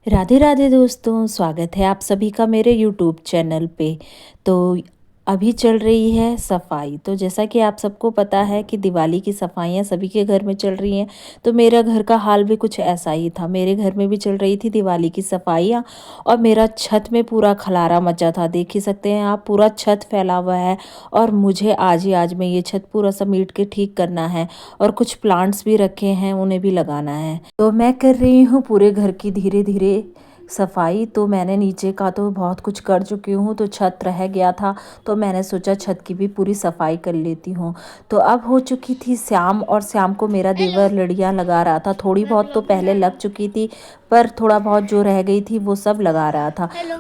राधे राधे दोस्तों, स्वागत है आप सभी का मेरे यूट्यूब चैनल पे। तो अभी चल रही है सफाई। तो जैसा कि आप सबको पता है कि दिवाली की सफाइयाँ सभी के घर में चल रही हैं। तो मेरा घर का हाल भी कुछ ऐसा ही था। मेरे घर में भी चल रही थी दिवाली की सफाइयाँ और मेरा छत में पूरा खलारा मचा था। देख ही सकते हैं आप, पूरा छत फैला हुआ है और मुझे आज ही आज में ये छत पूरा समेट के ठीक करना है और कुछ प्लांट्स भी रखे हैं, उन्हें भी लगाना है। तो मैं कर रही हूँ पूरे घर की धीरे धीरे सफाई। तो मैंने नीचे का तो बहुत कुछ कर चुकी हूँ, तो छत रह गया था तो मैंने सोचा छत की भी पूरी सफाई कर लेती हूँ। तो अब हो चुकी थी शाम और शाम को मेरा देवर लड़ियाँ लगा रहा था। थोड़ी बहुत तो पहले लग चुकी थी, पर थोड़ा बहुत जो रह गई थी वो सब लगा रहा था। हेलो।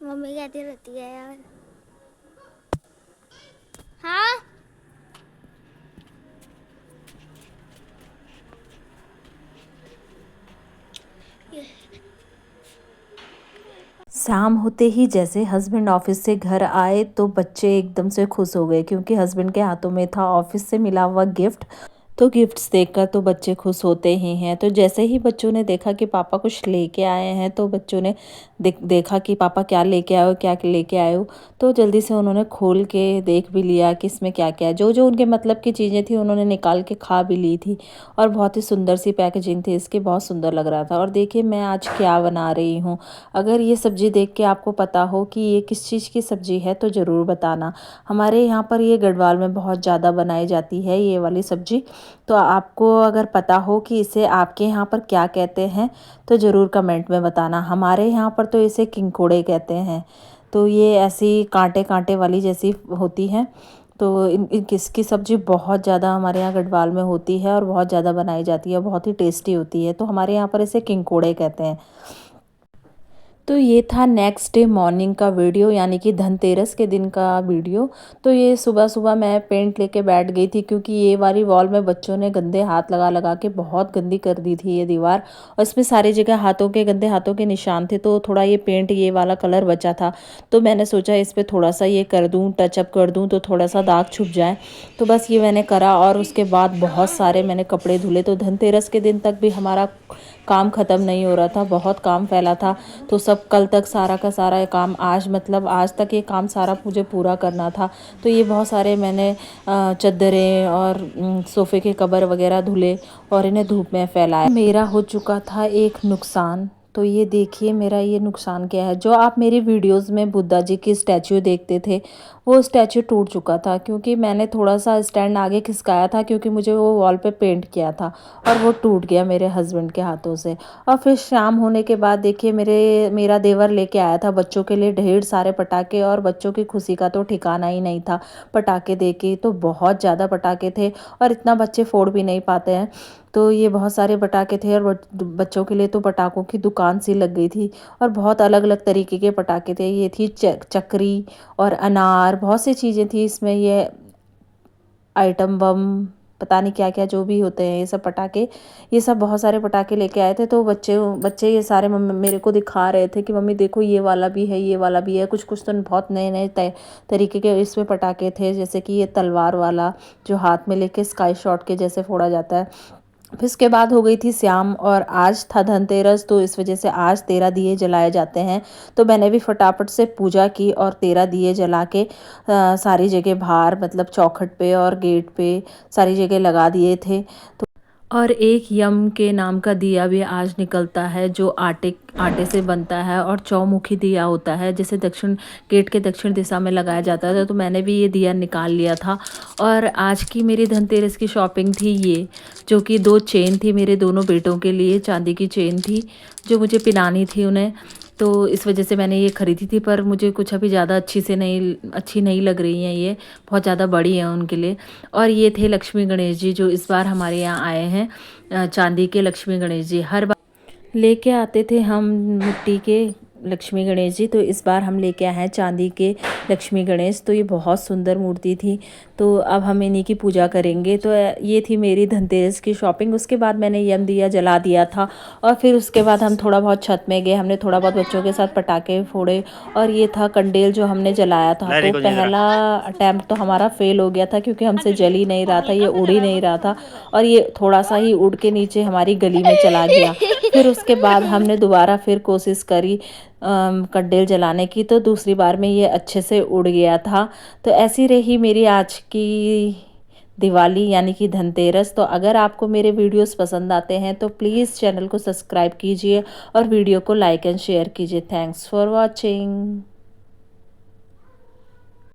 मम्मी कहती रहती है यार। हाँ। शाम होते ही जैसे हस्बैंड ऑफिस से घर आए तो बच्चे एकदम से खुश हो गए, क्योंकि हस्बैंड के हाथों में था ऑफिस से मिला हुआ गिफ्ट। तो गिफ्ट्स देखकर तो बच्चे खुश होते ही हैं। तो जैसे ही बच्चों ने देखा कि पापा कुछ लेके आए हैं, तो बच्चों ने देखा कि पापा क्या लेके आए हो, क्या लेके आए हो। तो जल्दी से उन्होंने खोल के देख भी लिया कि इसमें क्या क्या है। जो जो उनके मतलब की चीज़ें थी उन्होंने निकाल के खा भी ली थी। और बहुत ही सुंदर सी पैकेजिंग थी इसकी, बहुत सुंदर लग रहा था। और देखिए मैं आज क्या बना रही हूँ। अगर ये सब्ज़ी देख के आपको पता हो कि ये किस चीज़ की सब्ज़ी है तो ज़रूर बताना। हमारे यहाँ पर ये गढ़वाल में बहुत ज़्यादा बनाई जाती है ये वाली सब्ज़ी। तो आपको अगर पता हो कि इसे आपके यहाँ पर क्या कहते हैं तो ज़रूर कमेंट में बताना। हमारे यहाँ पर तो इसे किंकोड़े कहते हैं। तो ये ऐसी कांटे कांटे वाली जैसी होती है। तो इसकी सब्ज़ी बहुत ज़्यादा हमारे यहाँ गढ़वाल में होती है और बहुत ज़्यादा बनाई जाती है, बहुत ही टेस्टी होती है। तो हमारे यहाँ पर इसे किंकोड़े कहते हैं। तो ये था नेक्स्ट डे मॉर्निंग का वीडियो, यानी कि धनतेरस के दिन का वीडियो। तो ये सुबह सुबह मैं पेंट लेके बैठ गई थी, क्योंकि ये वाली वॉल में बच्चों ने गंदे हाथ लगा लगा के बहुत गंदी कर दी थी ये दीवार। और इसमें सारी जगह हाथों के, गंदे हाथों के निशान थे। तो थोड़ा ये पेंट, ये वाला कलर बचा था, तो मैंने सोचा इस पर थोड़ा सा ये कर दूँ, टचअप कर दूँ, तो थोड़ा सा दाग छुप जाए। तो बस ये मैंने करा और उसके बाद बहुत सारे मैंने कपड़े धुले। तो धनतेरस के दिन तक भी हमारा काम ख़त्म नहीं हो रहा था, बहुत काम फैला था। तो सब कल तक सारा का सारा काम, आज मतलब आज तक ये काम सारा मुझे पूरा करना था। तो ये बहुत सारे मैंने चद्दरें और सोफ़े के कवर वगैरह धुले और इन्हें धूप में फैलाया। मेरा हो चुका था एक नुकसान। तो ये देखिए मेरा ये नुकसान क्या है। जो आप मेरी वीडियोस में बुद्धा जी की स्टैचू देखते थे, वो स्टैचू टूट चुका था, क्योंकि मैंने थोड़ा सा स्टैंड आगे खिसकाया था, क्योंकि मुझे वो वॉल पे पेंट किया था और वो टूट गया मेरे हस्बैंड के हाथों से। और फिर शाम होने के बाद देखिए मेरा देवर लेके आया था बच्चों के लिए ढेर सारे पटाखे, और बच्चों की खुशी का तो ठिकाना ही नहीं था। पटाखे देके तो बहुत ज़्यादा पटाखे थे और इतना बच्चे फोड़ भी नहीं पाते हैं। तो ये बहुत सारे पटाखे थे और बच्चों के लिए तो पटाखों की दुकान सी लग गई थी। और बहुत अलग अलग तरीके के पटाखे थे। ये थी चक्री और अनार, बहुत सी चीज़ें थी इसमें। ये आइटम बम, पता नहीं क्या क्या जो भी होते हैं ये सब पटाखे, ये सब बहुत सारे पटाखे लेके आए थे। तो बच्चे बच्चे ये सारे मेरे को दिखा रहे थे कि मम्मी देखो ये वाला भी है, ये वाला भी है। कुछ कुछ तो बहुत नए नए तरीके के इसमें पटाखे थे, जैसे कि ये तलवार वाला जो हाथ में लेके स्काई शॉट के जैसे फोड़ा जाता है। फिर इसके बाद हो गई थी शाम और आज था धनतेरस, तो इस वजह से आज 13 दिए जलाए जाते हैं। तो मैंने भी फटाफट से पूजा की और 13 दिए जला के सारी जगह बाहर, मतलब चौखट पे और गेट पे सारी जगह लगा दिए थे। तो और एक यम के नाम का दिया भी आज निकलता है, जो आटे से बनता है और चौमुखी दिया होता है, जैसे दक्षिण गेट के दक्षिण दिशा में लगाया जाता है। तो मैंने भी ये दिया निकाल लिया था। और आज की मेरी धनतेरस की शॉपिंग थी ये, जो कि 2 चेन थी मेरे दोनों बेटों के लिए, चांदी की चेन थी जो मुझे पिनानी थी उन्हें। तो इस वजह से मैंने ये खरीदी थी, पर मुझे कुछ अभी ज़्यादा अच्छी नहीं लग रही हैं, ये बहुत ज़्यादा बड़ी हैं उनके लिए। और ये थे लक्ष्मी गणेश जी, जो इस बार हमारे यहाँ आए हैं। चांदी के लक्ष्मी गणेश जी हर बार लेके आते थे हम मिट्टी के लक्ष्मी गणेश जी। तो इस बार हम लेके आए हैं चांदी के लक्ष्मी गणेश। तो ये बहुत सुंदर मूर्ति थी। तो अब हम इन्हीं की पूजा करेंगे। तो ये थी मेरी धनतेरस की शॉपिंग। उसके बाद मैंने यम दिया जला दिया था और फिर उसके बाद हम थोड़ा बहुत छत में गए, हमने थोड़ा बहुत बच्चों के साथ पटाखे फोड़े और ये था कंडेल जो हमने जलाया था। तो पहला अटैम्प्ट तो हमारा फेल हो गया था क्योंकि हमसे जल ही नहीं रहा था, ये उड़ ही नहीं रहा था और ये थोड़ा सा ही उड़ के नीचे हमारी गली में चला गया। फिर उसके बाद हमने दोबारा फिर कोशिश करी कंडेल जलाने की, तो दूसरी बार में ये अच्छे से उड़ गया था। तो ऐसी रही मेरी आज की दिवाली यानी कि धनतेरस। तो अगर आपको मेरे वीडियोस पसंद आते हैं तो प्लीज़ चैनल को सब्सक्राइब कीजिए और वीडियो को लाइक एंड शेयर कीजिए। Thanks for watching.